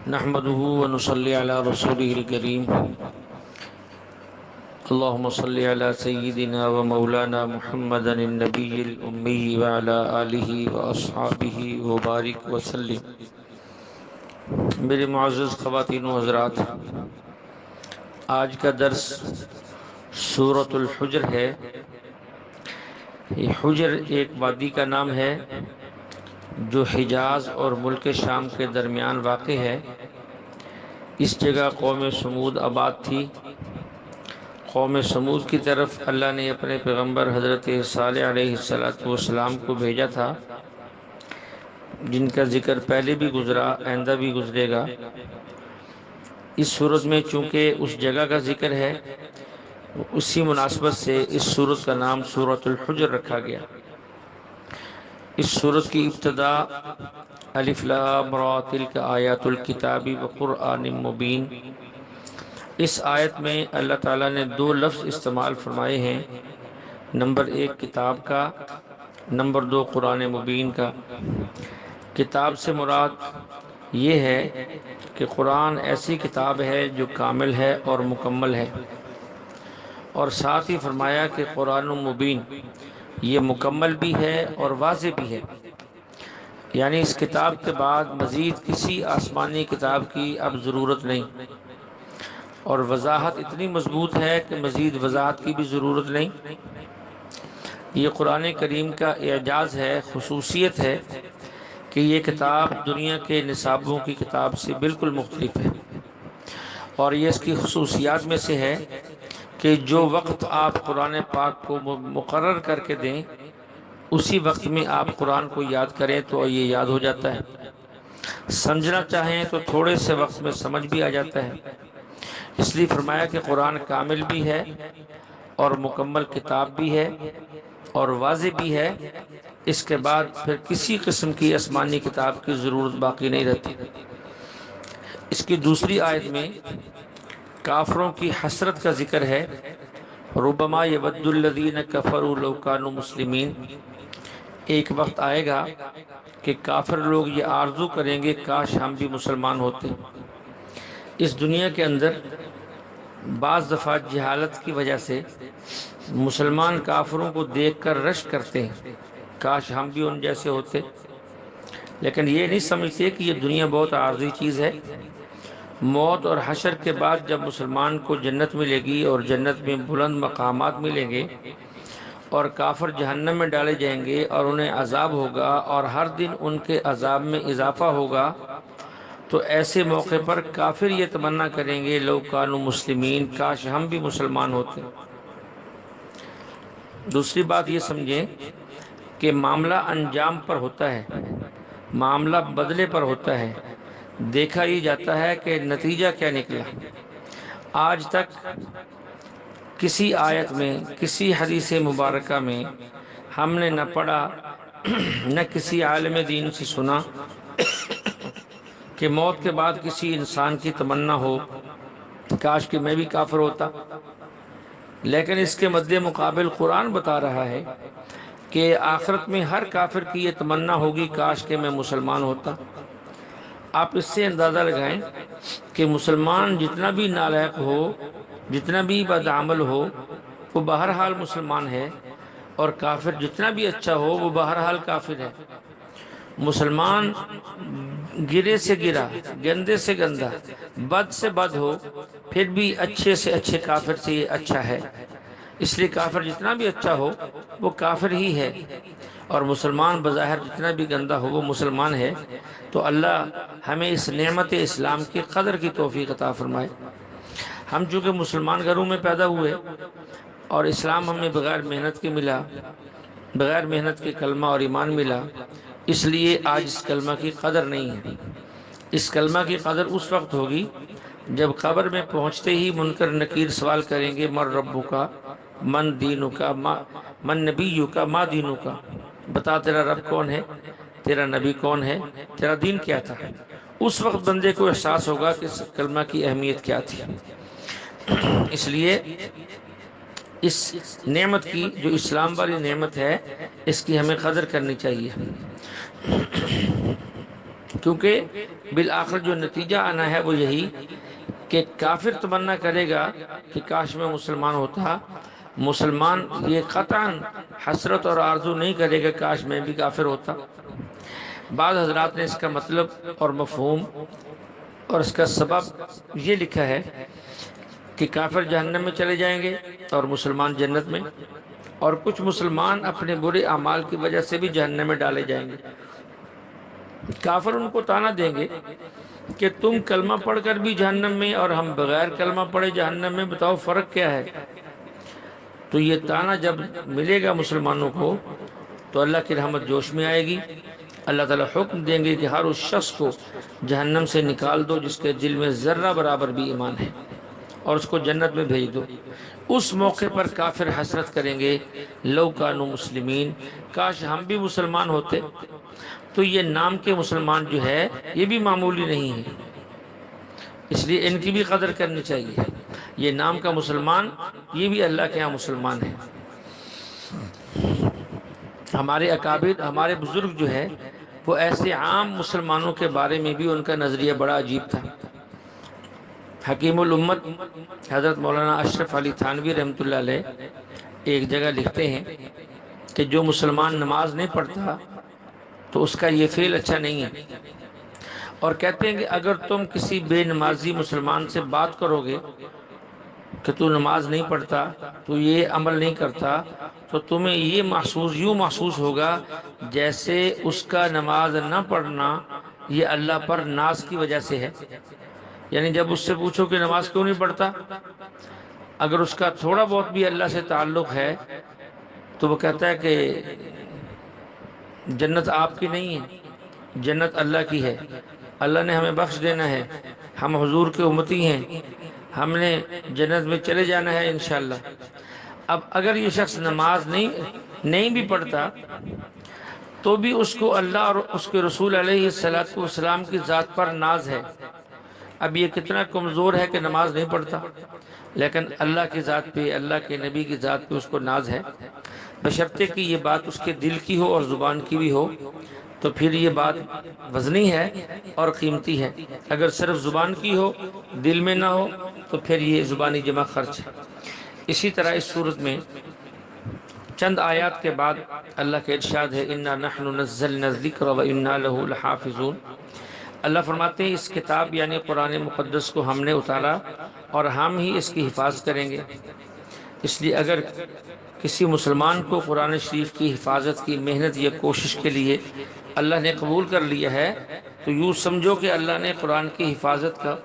نحمده ونصلي على رسوله الكريم اللهم صل على سيدنا ومولانا محمد النبي الأمي وعلى آله وأصحابه وبارك وسلم۔ میرے معزز خواتین و حضرات، آج کا درس سورۃ الحجر ہے۔ یہ حجر ایک وادی کا نام ہے جو حجاز اور ملک شام کے درمیان واقع ہے۔ اس جگہ قوم سمود آباد تھی۔ قوم سمود کی طرف اللہ نے اپنے پیغمبر حضرت صالح علیہ السلام کو بھیجا تھا، جن کا ذکر پہلے بھی گزرا، آئندہ بھی گزرے گا۔ اس صورت میں چونکہ اس جگہ کا ذکر ہے، اسی مناسبت سے اس صورت کا نام سورۃ الحجر رکھا گیا۔ اس صورت کی ابتدا الف لام را تلک آیات الکتاب وقرآن مبین، اس آیت میں اللہ تعالیٰ نے دو لفظ استعمال فرمائے ہیں، نمبر 1 کتاب کا، نمبر 2 قرآن مبین کا۔ کتاب سے مراد یہ ہے کہ قرآن ایسی کتاب ہے جو کامل ہے اور مکمل ہے، اور ساتھ ہی فرمایا کہ قرآن مبین یہ مکمل بھی ہے اور واضح بھی ہے، یعنی اس کتاب کے بعد مزید کسی آسمانی کتاب کی اب ضرورت نہیں، اور وضاحت اتنی مضبوط ہے کہ مزید وضاحت کی بھی ضرورت نہیں۔ یہ قرآن کریم کا اعجاز ہے، خصوصیت ہے کہ یہ کتاب دنیا کے نصابوں کی کتاب سے بالکل مختلف ہے، اور یہ اس کی خصوصیات میں سے ہے کہ جو وقت آپ قرآن پاک کو مقرر کر کے دیں، اسی وقت میں آپ قرآن کو یاد کریں تو یہ یاد ہو جاتا ہے، سمجھنا چاہیں تو تھوڑے سے وقت میں سمجھ بھی آ جاتا ہے۔ اس لیے فرمایا کہ قرآن کامل بھی ہے اور مکمل کتاب بھی ہے اور واضح بھی ہے۔ اس کے بعد پھر کسی قسم کی آسمانی کتاب کی ضرورت باقی نہیں رہتی۔ اس کی دوسری آیت میں کافروں کی حسرت کا ذکر ہے، ربما یود الذین کفروا لو کانوا مسلمین، ایک وقت آئے گا کہ کافر لوگ یہ آرزو کریں گے کاش ہم بھی مسلمان ہوتے۔ اس دنیا کے اندر بعض دفعہ جہالت کی وجہ سے مسلمان کافروں کو دیکھ کر رشک کرتے ہیں، کاش ہم بھی ان جیسے ہوتے، لیکن یہ نہیں سمجھتے کہ یہ دنیا بہت عارضی چیز ہے۔ موت اور حشر کے بعد جب مسلمان کو جنت ملے گی اور جنت میں بلند مقامات ملیں گے، اور کافر جہنم میں ڈالے جائیں گے اور انہیں عذاب ہوگا اور ہر دن ان کے عذاب میں اضافہ ہوگا، تو ایسے موقع پر کافر یہ تمنا کریں گے لو کانوا مسلمین، کاش ہم بھی مسلمان ہوتے۔ دوسری بات یہ سمجھیں کہ معاملہ انجام پر ہوتا ہے، معاملہ بدلے پر ہوتا ہے، دیکھا ہی جاتا ہے کہ نتیجہ کیا نکلا۔ آج تک کسی آیت میں، کسی حدیث مبارکہ میں ہم نے نہ پڑھا نہ کسی عالم دین سے سنا کہ موت کے بعد کسی انسان کی تمنا ہو کاش کہ میں بھی کافر ہوتا، لیکن اس کے مد مقابل قرآن بتا رہا ہے کہ آخرت میں ہر کافر کی یہ تمنا ہوگی کاش کہ میں مسلمان ہوتا۔ آپ اس سے اندازہ لگائیں کہ مسلمان جتنا بھی نالائق ہو، جتنا بھی بدعمل ہو، وہ بہرحال مسلمان ہے، اور کافر جتنا بھی اچھا ہو وہ بہرحال کافر ہے۔ مسلمان گرے سے گرا، گندے سے گندا، بد سے بد ہو، پھر بھی اچھے سے اچھے کافر سے یہ اچھا ہے۔ اس لیے کافر جتنا بھی اچھا ہو وہ کافر ہی ہے، اور مسلمان بظاہر جتنا بھی گندا ہو وہ مسلمان ہے۔ تو اللہ ہمیں اس نعمت اسلام کی قدر کی توفیق عطا فرمائے۔ ہم چونکہ مسلمان گھروں میں پیدا ہوئے اور اسلام ہمیں بغیر محنت کے ملا، بغیر محنت کے کلمہ اور ایمان ملا، اس لیے آج اس کلمہ کی قدر نہیں ہے۔ اس کلمہ کی قدر اس وقت ہوگی جب قبر میں پہنچتے ہی منکر نکیر سوال کریں گے من ربک، من دینک، من نبیک، ما دینک، بتا تیرا رب کون ہے، تیرا نبی کون ہے، تیرا دین کیا تھا۔ اس وقت بندے کو احساس ہوگا کہ اس کلمہ کی اہمیت کیا تھی۔ اس لیے اس نعمت کی، جو اسلام والی نعمت ہے، اس کی ہمیں قدر کرنی چاہیے۔ کیونکہ بالآخر جو نتیجہ آنا ہے وہ یہی کہ کافر تمنا کرے گا کہ کاش میں مسلمان ہوتا، مسلمان یہ قطعاً حسرت اور آرزو نہیں کرے گا کاش میں بھی کافر ہوتا۔ بعض حضرات نے اس کا مطلب اور مفہوم اور اس کا سبب یہ لکھا ہے کہ کافر جہنم میں چلے جائیں گے اور مسلمان جنت میں، اور کچھ مسلمان اپنے برے اعمال کی وجہ سے بھی جہنم میں ڈالے جائیں گے۔ کافر ان کو طعنہ دیں گے کہ تم کلمہ پڑھ کر بھی جہنم میں اور ہم بغیر کلمہ پڑھے جہنم میں، بتاؤ فرق کیا ہے؟ تو یہ طعنہ جب ملے گا مسلمانوں کو تو اللہ کی رحمت جوش میں آئے گی، اللہ تعالیٰ حکم دیں گے کہ ہر اس شخص کو جہنم سے نکال دو جس کے دل میں ذرہ برابر بھی ایمان ہے، اور اس کو جنت میں بھیج دو۔ اس موقع پر کافر حسرت کریں گے، لو کانوا مسلمین، کاش ہم بھی مسلمان ہوتے۔ تو یہ نام کے مسلمان جو ہے یہ بھی معمولی نہیں ہے، اس لیے ان کی بھی قدر کرنی چاہیے۔ یہ نام کا مسلمان یہ بھی اللہ کے ہاں مسلمان ہے۔ ہمارے اکابر، ہمارے بزرگ جو ہے وہ ایسے عام مسلمانوں کے بارے میں بھی ان کا نظریہ بڑا عجیب تھا۔ حکیم الامت حضرت مولانا اشرف علی تھانوی رحمۃ اللہ علیہ ایک جگہ لکھتے ہیں کہ جو مسلمان نماز نہیں پڑھتا تو اس کا یہ فعل اچھا نہیں ہے، اور کہتے ہیں کہ اگر تم کسی بے نمازی مسلمان سے بات کرو گے کہ تو نماز نہیں پڑھتا، تو یہ عمل نہیں کرتا، تو تمہیں یہ یوں محسوس ہوگا جیسے اس کا نماز نہ پڑھنا یہ اللہ پر ناز کی وجہ سے ہے۔ یعنی جب اس سے پوچھو کہ نماز کیوں نہیں پڑھتا، اگر اس کا تھوڑا بہت بھی اللہ سے تعلق ہے تو وہ کہتا ہے کہ جنت آپ کی نہیں ہے، جنت اللہ کی ہے، اللہ نے ہمیں بخش دینا ہے، ہم حضور کے امتی ہیں، ہم نے جنت میں چلے جانا ہے انشاءاللہ۔ اب اگر یہ شخص نماز نہیں بھی پڑھتا تو بھی اس کو اللہ اور اس کے رسول علیہ السلام کی ذات پر ناز ہے۔ اب یہ کتنا کمزور ہے کہ نماز نہیں پڑھتا، لیکن اللہ کی ذات پہ، اللہ کے نبی کی ذات پہ اس کو ناز ہے، بشرطے کہ یہ بات اس کے دل کی ہو اور زبان کی بھی ہو، تو پھر یہ بات وزنی ہے اور قیمتی ہے۔ اگر صرف زبان کی ہو دل میں نہ ہو تو پھر یہ زبانی جمع خرچ ہے۔ اسی طرح اس صورت میں چند آیات کے بعد اللہ کے ارشاد ہے اِنَّا نَحْنُ نَزَّلْنَا الذِّكْرَ وَإِنَّا لَهُ لَحَافِظُونَ۔ اللہ فرماتے ہیں اس کتاب یعنی قرآن مقدس کو ہم نے اتارا اور ہم ہی اس کی حفاظت کریں گے۔ اس لیے اگر کسی مسلمان کو قرآن شریف کی حفاظت کی محنت یا کوشش کے لیے اللہ نے قبول کر لیا ہے تو یوں سمجھو کہ اللہ نے قرآن کی حفاظت کا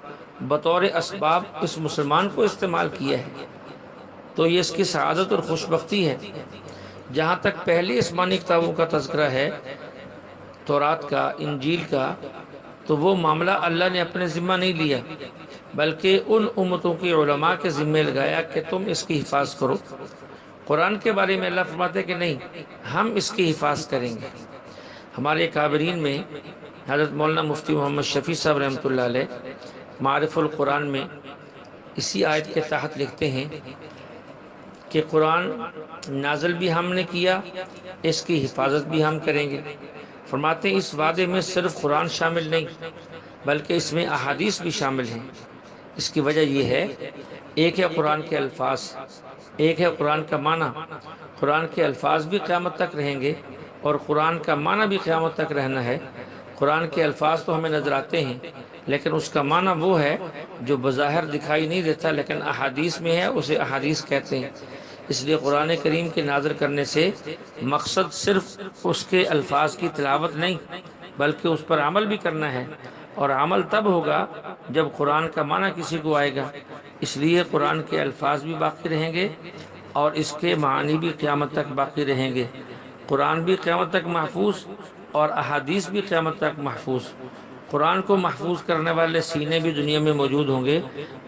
بطور اسباب اس مسلمان کو استعمال کیا ہے، تو یہ اس کی سعادت اور خوشبختی ہے۔ جہاں تک پہلی آسمانی کتابوں کا تذکرہ ہے، تورات کا، انجیل کا، تو وہ معاملہ اللہ نے اپنے ذمہ نہیں لیا بلکہ ان امتوں کی علماء کے ذمہ لگایا کہ تم اس کی حفاظت کرو۔ قرآن کے بارے میں اللہ فرماتے کہ نہیں، ہم اس کی حفاظت کریں گے۔ ہمارے کابرین میں حضرت مولانا مفتی محمد شفیع صاحب رحمۃ اللہ علیہ معارف القرآن میں اسی آیت کے تحت لکھتے ہیں کہ قرآن نازل بھی ہم نے کیا، اس کی حفاظت بھی ہم کریں گے۔ فرماتے ہیں اس وعدے میں صرف قرآن شامل نہیں بلکہ اس میں احادیث بھی شامل ہیں۔ اس کی وجہ یہ ہے، ایک ہے قرآن کے الفاظ، ایک ہے قرآن کا معنی۔ قرآن کے الفاظ بھی قیامت تک رہیں گے اور قرآن کا معنی بھی قیامت تک رہنا ہے۔ قرآن کے الفاظ تو ہمیں نظر آتے ہیں لیکن اس کا معنی وہ ہے جو بظاہر دکھائی نہیں دیتا لیکن احادیث میں ہے، اسے احادیث کہتے ہیں۔ اس لیے قرآن کریم کے نازل کرنے سے مقصد صرف اس کے الفاظ کی تلاوت نہیں بلکہ اس پر عمل بھی کرنا ہے، اور عمل تب ہوگا جب قرآن کا معنی کسی کو آئے گا۔ اس لیے قرآن کے الفاظ بھی باقی رہیں گے اور اس کے معانی بھی قیامت تک باقی رہیں گے۔ قرآن بھی قیامت تک محفوظ اور احادیث بھی قیامت تک محفوظ۔ قرآن کو محفوظ کرنے والے سینے بھی دنیا میں موجود ہوں گے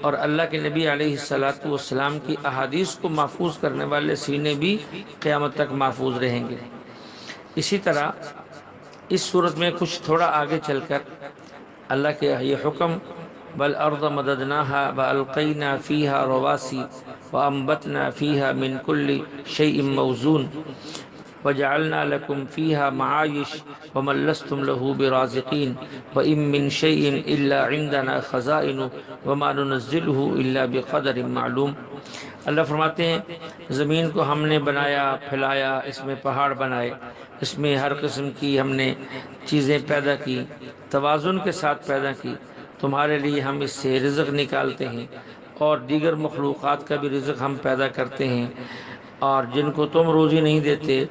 اور اللہ کے نبی علیہ السلام کی احادیث کو محفوظ کرنے والے سینے بھی قیامت تک محفوظ رہیں گے۔ اسی طرح اس صورت میں کچھ تھوڑا آگے چل کر اللہ کے یہ حکم وَالْأَرْضَ مَدَدْنَاهَا وَأَلْقَيْنَا فِيهَا رَوَاسِيَ وَأَنبَتْنَا فِيهَا مِنْ كُلِّ شَيْءٍ مَوْزُونٍ وَجَعَلْنَا لَكُمْ فِيهَا مَعَايِشَ وما لستم له برازقین وإن من شيء إلا عندنا خزائن وما ننزله إلا بقدر معلوم۔ اللہ فرماتے ہیں زمین کو ہم نے بنایا پھیلایا، اس میں پہاڑ بنائے، اس میں ہر قسم کی ہم نے چیزیں پیدا کی، توازن کے ساتھ پیدا کی، تمہارے لیے ہم اس سے رزق نکالتے ہیں، اور دیگر مخلوقات کا بھی رزق ہم پیدا کرتے ہیں، اور جن کو تم روزی نہیں دیتے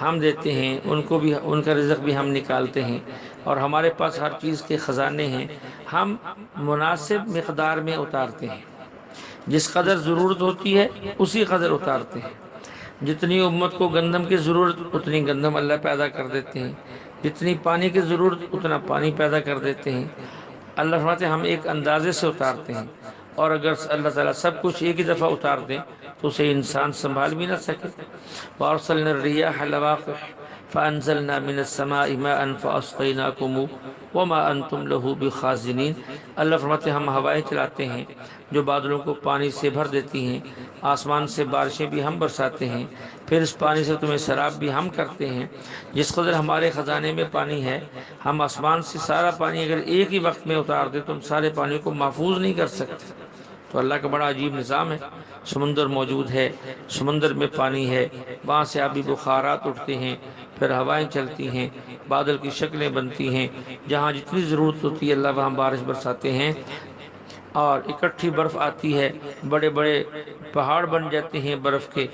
ہم دیتے ہیں، ان کو بھی، ان کا رزق بھی ہم نکالتے ہیں، اور ہمارے پاس ہر چیز کے خزانے ہیں، ہم مناسب مقدار میں اتارتے ہیں، جس قدر ضرورت ہوتی ہے اسی قدر اتارتے ہیں۔ جتنی امت کو گندم کی ضرورت اتنی گندم اللہ پیدا کر دیتے ہیں، جتنی پانی کی ضرورت اتنا پانی پیدا کر دیتے ہیں۔ اللہ فرماتے ہیں ہم ایک اندازے سے اتارتے ہیں، اور اگر اللہ تعالیٰ سب کچھ ایک ہی دفعہ اتار دیں تو اسے انسان سنبھال بھی نہ سکے۔ وَأَرْسَلْنَا الرِّيَاحَ لَوَاقِحَ فَأَنزَلْنَا مِنَ السَّمَاءِ مَاءً فَأَسْقَيْنَاكُمُوهُ وَمَا أَنْتُمْ لَهُ بِخَازِنِينَ۔ اللہ فرماتے ہیں ہم ہوائیں چلاتے ہیں جو بادلوں کو پانی سے بھر دیتی ہیں، آسمان سے بارشیں بھی ہم برساتے ہیں، پھر اس پانی سے تمہیں سیراب بھی ہم کرتے ہیں۔ جس قدر ہمارے خزانے میں پانی ہے، ہم آسمان سے سارا پانی اگر ایک ہی وقت میں اتار دیں تو ہم سارے پانی کو محفوظ نہیں کر سکتے۔ تو اللہ کا بڑا عجیب نظام ہے۔ سمندر موجود ہے، سمندر میں پانی ہے، وہاں سے آبی بخارات اٹھتے ہیں، پھر ہوائیں چلتی ہیں، بادل کی شکلیں بنتی ہیں، جہاں جتنی ضرورت ہوتی ہے اللہ وہاں بارش برساتے ہیں، اور اکٹھی برف آتی ہے، بڑے بڑے پہاڑ بن جاتے ہیں برف کے،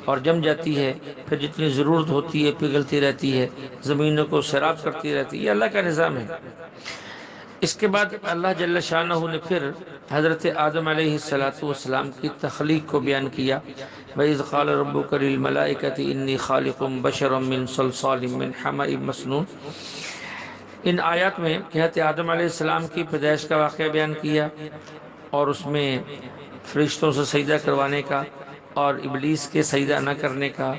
اور جم جاتی ہے، پھر جتنی ضرورت ہوتی ہے پگھلتی رہتی ہے، زمینوں کو سیراب کرتی رہتی ہے۔ یہ اللہ کا نظام ہے۔ اس کے بعد اللہ جل شانہ نے پھر حضرت آدم علیہ السلام کی تخلیق کو بیان کیا۔ وَإِذْ قَالَ رَبُّكَ لِلْمَلَائِكَةِ إِنِّي خَالِقٌ بَشَرًا مِّن صَلْصَالٍ مِّنْ حَمَإٍ مَّسْنُونٍ۔ ان آیات میں حضرت آدم علیہ السلام کی پیدائش کا واقعہ بیان کیا، اور اس میں فرشتوں سے سجدہ کروانے کا، اور ابلیس کے سجدہ نہ کرنے کا،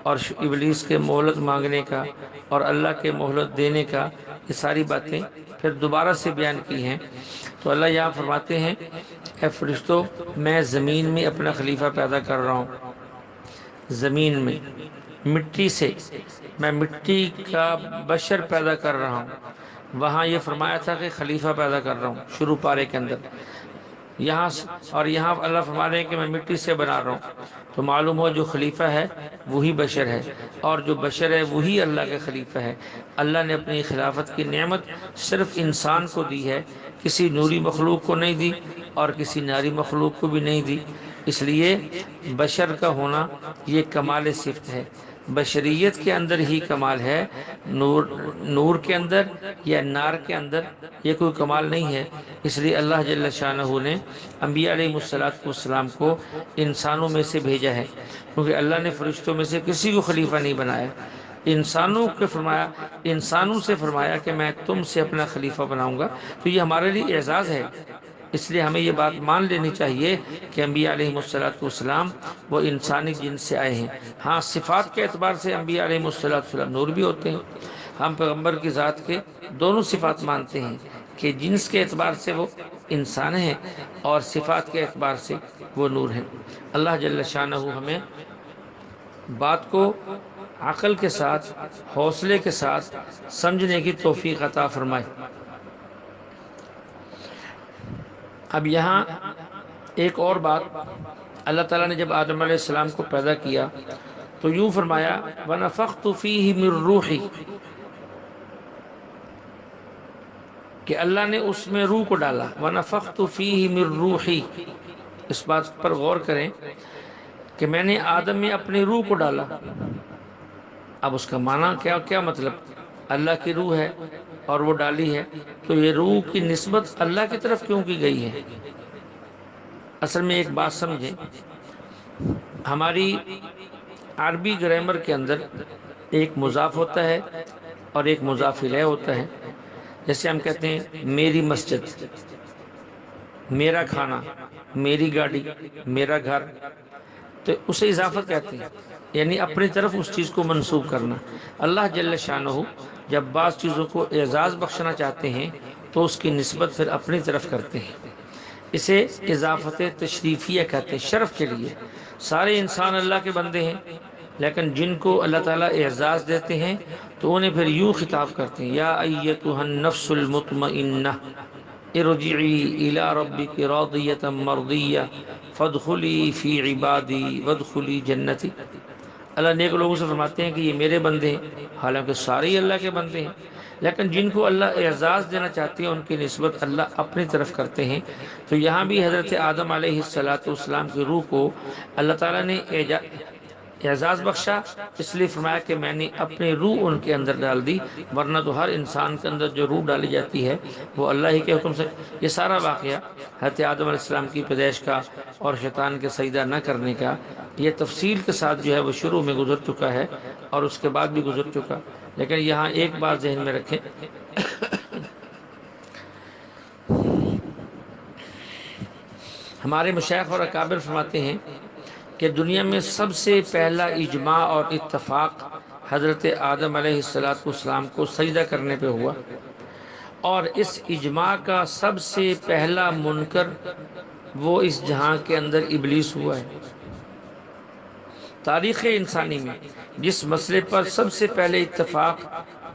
اور ابلیس کے مہلت مانگنے کا، اور اللہ کے مہلت دینے کا، یہ ساری باتیں پھر دوبارہ سے بیان کی ہیں۔ تو اللہ یہاں فرماتے ہیں اے فرشتوں، میں زمین میں اپنا خلیفہ پیدا کر رہا ہوں، زمین میں مٹی سے میں مٹی کا بشر پیدا کر رہا ہوں۔ وہاں یہ فرمایا تھا کہ خلیفہ پیدا کر رہا ہوں شروع پارے کے اندر، یہاں اللہ فرما رہے ہیں کہ میں مٹی سے بنا رہا ہوں، تو معلوم ہو جو خلیفہ ہے وہی بشر ہے، اور جو بشر ہے وہی اللہ کے خلیفہ ہے۔ اللہ نے اپنی خلافت کی نعمت صرف انسان کو دی ہے، کسی نوری مخلوق کو نہیں دی، اور کسی ناری مخلوق کو بھی نہیں دی۔ اس لیے بشر کا ہونا یہ کمال صفت ہے، بشریت کے اندر ہی کمال ہے، نور کے اندر یا نار کے اندر یہ کوئی کمال نہیں ہے۔ اس لیے اللہ جل شانہ نے انبیاء علیہ السلام کو انسانوں میں سے بھیجا ہے، کیونکہ اللہ نے فرشتوں میں سے کسی کو خلیفہ نہیں بنایا، انسانوں سے فرمایا کہ میں تم سے اپنا خلیفہ بناؤں گا۔ تو یہ ہمارے لیے اعزاز ہے، اس لیے ہمیں یہ بات مان لینی چاہیے کہ انبیاء علیہ السلام وہ انسانی جنس سے آئے ہیں۔ ہاں صفات کے اعتبار سے انبیاء علیہ السلام نور بھی ہوتے ہیں، ہم پیغمبر کی ذات کے دونوں صفات مانتے ہیں کہ جنس کے اعتبار سے وہ انسان ہیں، اور صفات کے اعتبار سے وہ نور ہیں۔ اللہ جل شانہ ہمیں بات کو عقل کے ساتھ، حوصلے کے ساتھ سمجھنے کی توفیق عطا فرمائے۔ اب یہاں ایک اور بات، اللہ تعالیٰ نے جب آدم علیہ السلام کو پیدا کیا تو یوں فرمایا وَنَفَخْتُ فِيهِ مِن رُوحِي، کہ اللہ نے اس میں روح کو ڈالا۔ وَنَفَخْتُ فِيهِ مِن رُوحِي، اس بات پر غور کریں کہ میں نے آدم میں اپنی روح کو ڈالا۔ اب اس کا معنی کیا مطلب؟ اللہ کی روح ہے اور وہ ڈالی ہے، تو یہ روح کی نسبت اللہ کی طرف کیوں کی گئی ہے؟ اصل میں ایک بات سمجھیں، ہماری عربی گرامر کے اندر ایک مضاف ہوتا ہے اور ایک مضاف الیہ ہوتا ہے۔ جیسے ہم کہتے ہیں میری مسجد، میرا کھانا، میری گاڑی، میرا گھر، تو اسے اضافت کہتے ہیں، یعنی اپنی طرف اس چیز کو منسوب کرنا۔ اللہ جل شانہ جب بعض چیزوں کو اعزاز بخشنا چاہتے ہیں تو اس کی نسبت پھر اپنی طرف کرتے ہیں، اسے اضافت تشریفیہ کہتے ہیں، شرف کے لیے۔ سارے انسان اللہ کے بندے ہیں، لیکن جن کو اللہ تعالیٰ اعزاز دیتے ہیں تو انہیں پھر یوں خطاب کرتے ہیں، یا ایتھا النفس المطمئنہ ارجعی الی ربک راضیۃ مرضیہ فادخلی فی عبادی وادخلی جنتی۔ اللہ نیک لوگوں سے فرماتے ہیں کہ یہ میرے بندے ہیں، حالانکہ سارے ہی اللہ کے بندے ہیں، لیکن جن کو اللہ اعزاز دینا چاہتے ہیں ان کی نسبت اللہ اپنی طرف کرتے ہیں۔ تو یہاں بھی حضرت آدم علیہ السلام کی روح کو اللہ تعالیٰ نے اعزاز بخشا، اس لیے فرمایا کہ میں نے اپنی روح ان کے اندر ڈال دی، ورنہ تو ہر انسان کے اندر جو روح ڈالی جاتی ہے وہ اللہ ہی کے حکم سے۔ یہ سارا واقعہ حضرت آدم علیہ السلام کی پیدائش کا اور شیطان کے سجدہ نہ کرنے کا یہ تفصیل کے ساتھ جو ہے وہ شروع میں گزر چکا ہے اور اس کے بعد بھی گزر چکا، لیکن یہاں ایک بات ذہن میں رکھیں، ہمارے مشائخ اور اکابر فرماتے ہیں کہ دنیا میں سب سے پہلا اجماع اور اتفاق حضرت آدم علیہ السلام کو سجدہ کرنے پہ ہوا، اور اس اجماع کا سب سے پہلا منکر وہ اس جہاں کے اندر ابلیس ہوا ہے۔ تاریخ انسانی میں جس مسئلے پر سب سے پہلے اتفاق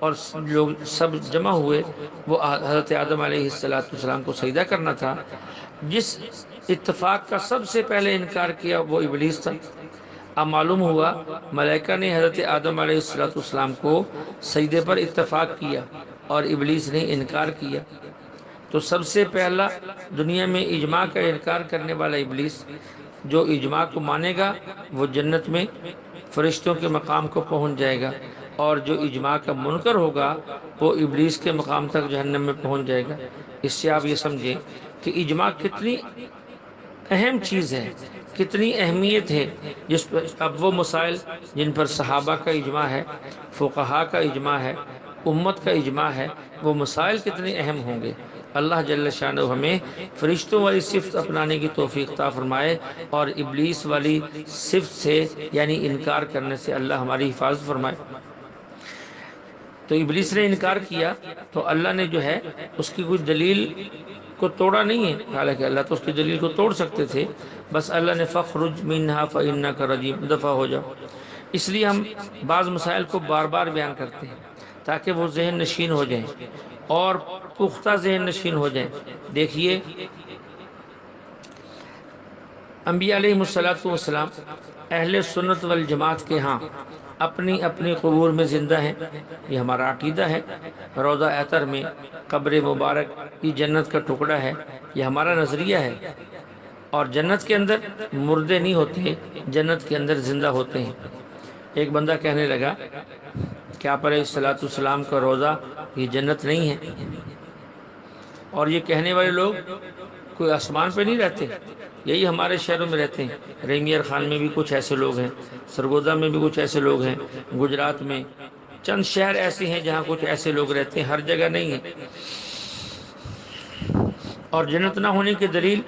اور لوگ سب جمع ہوئے وہ حضرت آدم علیہ السلام کو سجدہ کرنا تھا، جس اتفاق کا سب سے پہلے انکار کیا وہ ابلیس تھا۔ اب معلوم ہوا ملائکہ نے حضرت آدم علیہ السلام کو سجدے پر اتفاق کیا اور ابلیس نے انکار کیا، تو سب سے پہلا دنیا میں اجماع کا انکار کرنے والا ابلیس، جو اجماع کو مانے گا وہ جنت میں فرشتوں کے مقام کو پہنچ جائے گا، اور جو اجماع کا منکر ہوگا وہ ابلیس کے مقام تک جہنم میں پہنچ جائے گا۔ اس سے آپ یہ سمجھیں کہ اجماع کتنی اہم چیز ہے، کتنی اہمیت ہے، جس پر اب وہ مسائل جن پر صحابہ کا اجماع ہے، فقہاء کا اجماع ہے، امت کا اجماع ہے، وہ مسائل کتنے اہم ہوں گے۔ اللہ جل شانہ ہمیں فرشتوں والی صفت اپنانے کی توفیق عطا فرمائے، اور ابلیس والی صفت سے یعنی انکار کرنے سے اللہ ہماری حفاظت فرمائے۔ تو ابلیس نے انکار کیا تو اللہ نے جو ہے اس کی کوئی دلیل کو توڑا نہیں ہے، حالانکہ اللہ تو اس کی دلیل کو توڑ سکتے تھے، بس اللہ نے فَخْرُجْ مِنْهَا فَإِنَّكَ رَجِيمٌ، دفع ہو جاؤ۔ اس لیے ہم بعض مسائل کو بار بار بیان کرتے ہیں تاکہ وہ ذہن نشین ہو جائیں اور پختہ ذہن نشین ہو جائیں۔ دیکھیے انبیاء علیہ السلام اہل سنت والجماعت کے ہاں اپنی اپنی قبور میں زندہ ہیں، یہ ہمارا عقیدہ ہے۔ روضہ اطہر میں قبر مبارک یہ جنت کا ٹکڑا ہے، یہ ہمارا نظریہ ہے، اور جنت کے اندر مردے نہیں ہوتے، جنت کے اندر زندہ ہوتے ہیں۔ ایک بندہ کہنے لگا کہ آپ علیہ السلام کا روضہ یہ جنت نہیں ہے، اور یہ کہنے والے لوگ کوئی آسمان پہ نہیں رہتے، یہی ہمارے شہروں میں رہتے ہیں۔ ریمیر خان میں بھی کچھ ایسے لوگ ہیں، سرگودا میں بھی کچھ ایسے لوگ ہیں، گجرات میں چند شہر ایسے ہیں جہاں کچھ ایسے لوگ رہتے ہیں، ہر جگہ نہیں ہیں۔ اور جنت نہ ہونے کی دلیل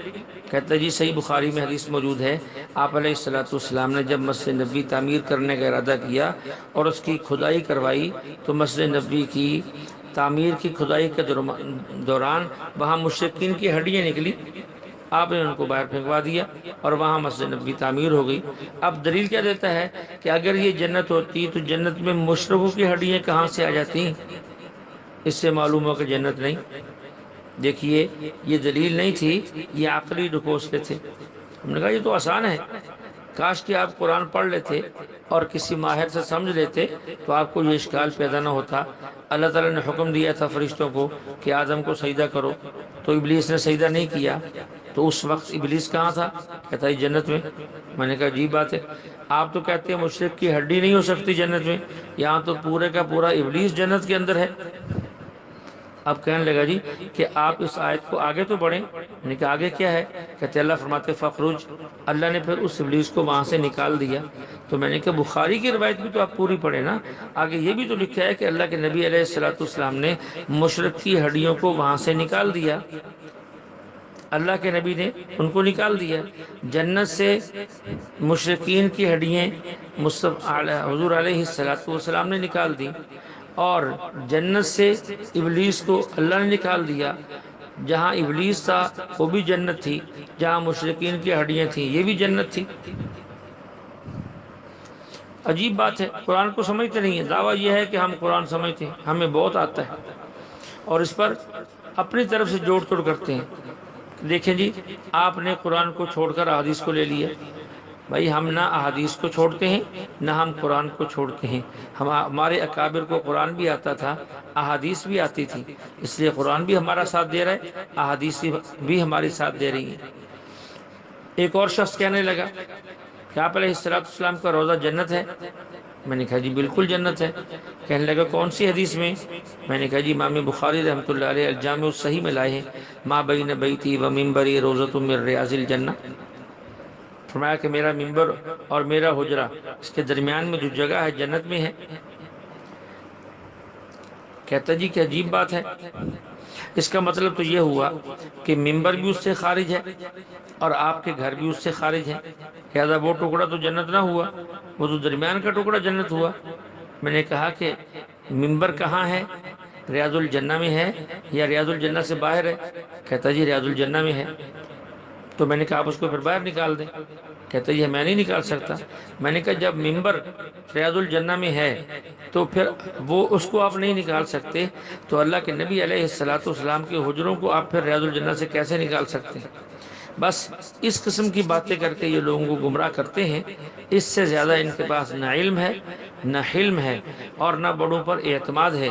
کہتا ہے جی صحیح بخاری میں حدیث موجود ہے، آپ علیہ السلام نے جب مسجد نبوی تعمیر کرنے کا ارادہ کیا اور اس کی کھدائی کروائی تو مسجد نبوی کی تعمیر کی کھدائی کے دوران وہاں مشرکین کی ہڈیاں نکلی، آپ نے ان کو باہر پھینکوا دیا اور وہاں مسجد نبوی تعمیر ہو گئی۔ اب دلیل کیا دیتا ہے کہ اگر یہ جنت ہوتی تو جنت میں مشرکوں کی ہڈیاں کہاں سے آ جاتی؟ اس سے معلوم ہو کہ جنت نہیں۔ دیکھیے یہ دلیل نہیں تھی، یہ عقلی ڈکوسلے تھے۔ ہم نے کہا یہ تو آسان ہے، کاش کہ آپ قرآن پڑھ لیتے اور کسی ماہر سے سمجھ لیتے تو آپ کو یہ اشکال پیدا نہ ہوتا۔ اللہ تعالیٰ نے حکم دیا تھا فرشتوں کو کہ آدم کو سجدہ کرو، تو ابلیس نے سجدہ نہیں کیا، تو اس وقت ابلیس کہاں تھا؟ کہتا ہے جنت میں۔ میں نے کہا عجیب بات ہے، آپ تو کہتے ہیں مشرک کی ہڈی نہیں ہو سکتی جنت میں، یہاں تو پورے کا پورا ابلیس جنت کے اندر ہے۔ اب کہنے لگا جی کہ آپ اس آیت کو آگے تو بڑھیں۔ میں نے کہا آگے کیا ہے؟ کہتے اللہ فرماتے فخرج، اللہ نے پھر اس ابلیس کو وہاں سے نکال دیا۔ تو میں نے کہا بخاری کی روایت بھی تو آپ پوری پڑھیں نا، آگے یہ بھی تو لکھا ہے کہ اللہ کے نبی علیہ السلام نے مشرک کی ہڈیوں کو وہاں سے نکال دیا، اللہ کے نبی نے ان کو نکال دیا۔ جنت سے مشرکین کی ہڈیاں حضور علیہ السلام نے نکال دی، اور جنت سے ابلیس کو اللہ نے نکال دیا۔ جہاں ابلیس تھا وہ بھی جنت تھی، جہاں مشرکین کی ہڈیاں تھیں یہ بھی جنت تھی۔ عجیب بات ہے، قرآن کو سمجھتے نہیں ہیں، دعویٰ یہ ہے کہ ہم قرآن سمجھتے ہیں، ہمیں بہت آتا ہے، اور اس پر اپنی طرف سے جوڑ توڑ کرتے ہیں۔ دیکھیں جی، آپ نے قرآن کو چھوڑ کر احادیث کو لے لیا۔ بھائی ہم نہ احادیث کو چھوڑتے ہیں نہ ہم قرآن کو چھوڑتے ہیں، ہمارے اکابر کو قرآن بھی آتا تھا، احادیث بھی آتی تھی، اس لیے قرآن بھی ہمارا ساتھ دے رہا ہے، احادیث بھی ہماری ساتھ دے رہی ہیں۔ ایک اور شخص کہنے لگا کہ آپ علیہ السلام کا روضہ جنت ہے؟ میں نے کہا جی بالکل جنت ہے۔ کہنے لگا کون سی حدیث میں؟ میں نے کہا جی امام بخاری رحمۃ اللہ علیہ الجامع الصحیح میں لائے ہیں، ما بین بیتی و منبری روضۃ من ریاض الجنہ۔ فرمایا کہ میرا منبر اور میرا حجرہ، اس کے درمیان میں جو جگہ ہے جنت میں ہے۔ کہتا جی کہ عجیب بات ہے، اس کا مطلب تو یہ ہوا کہ منبر بھی اس سے خارج ہے اور آپ کے گھر بھی اس سے خارج ہے، لہذا وہ ٹکڑا تو جنت نہ ہوا، وہ تو درمیان کا ٹکڑا جنت ہوا۔ میں نے کہا کہ منبر کہاں ہے؟ ریاض الجنہ میں ہے یا ریاض الجنہ سے باہر ہے؟ کہتا جی ریاض الجنہ میں ہے۔ تو میں نے کہا آپ اس کو پھر باہر نکال دیں۔ کہتا یہ میں نہیں نکال سکتا۔ میں نے کہا جب منبر ریاض الجنہ میں ہے تو پھر وہ اس کو آپ نہیں نکال سکتے، تو اللہ کے نبی علیہ السلام کے حجروں کو آپ پھر ریاض الجنہ سے کیسے نکال سکتے ہیں؟ بس اس قسم کی باتیں کر کے یہ لوگوں کو گمراہ کرتے ہیں۔ اس سے زیادہ ان کے پاس نہ علم ہے نہ حلم ہے اور نہ بڑوں پر اعتماد ہے۔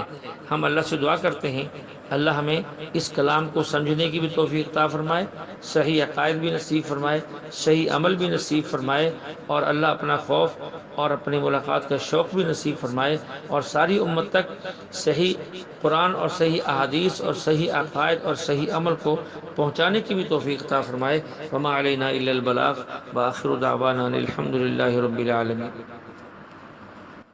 ہم اللہ سے دعا کرتے ہیں اللہ ہمیں اس کلام کو سمجھنے کی بھی توفیق عطا فرمائے، صحیح عقائد بھی نصیب فرمائے، صحیح عمل بھی نصیب فرمائے، اور اللہ اپنا خوف اور اپنی ملاقات کا شوق بھی نصیب فرمائے، اور ساری امت تک صحیح قرآن اور صحیح احادیث اور صحیح عقائد اور صحیح عمل کو پہنچانے کی بھی توفیق عطا فرمائے۔ وما علینا الا البلاغ، وآخر دعوانا الحمد للہ رب العالمین۔